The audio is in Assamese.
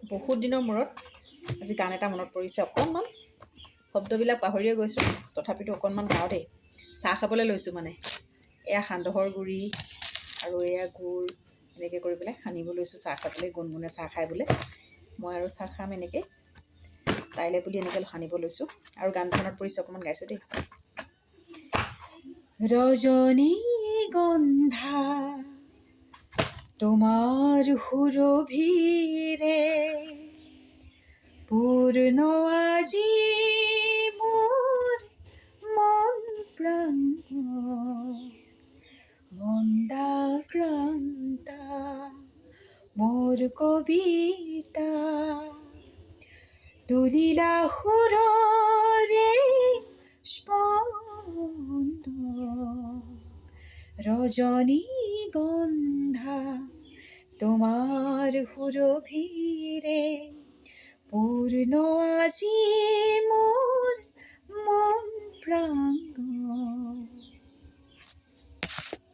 বহুত দিনৰ মূৰত আজি গান এটা মনত পৰিছে। অকণমান শব্দবিলাক পাহৰিয়ে গৈছোঁ, তথাপিতো অকণমান গাওঁ দেই। চাহ খাবলৈ লৈছোঁ মানে। এয়া সান্দহৰ গুড়ি আৰু এয়া গুড় এনেকৈ কৰি পেলাই সানিব লৈছোঁ চাহ খাবলৈ। গুণগুণে চাহ খাই বোলে, মই আৰু চাহ খাম এনেকৈ, তাইলৈ বুলি এনেকৈ সানিব লৈছোঁ। আৰু গান মনত পৰিছে, অকণমান গাইছোঁ দেই। ৰজনীগন্ধা তোমাৰ সুৰভিৰে পূৰ্ণ আজি মোৰ মন প্ৰাণ, মন্দাক্ৰান্তা মোৰ কবিতা, তুলিলা সুৰৰে স্পন্দন। ৰজনীগন্ধা তোমাৰ সুৰভিৰে পূৰ্ণ আজি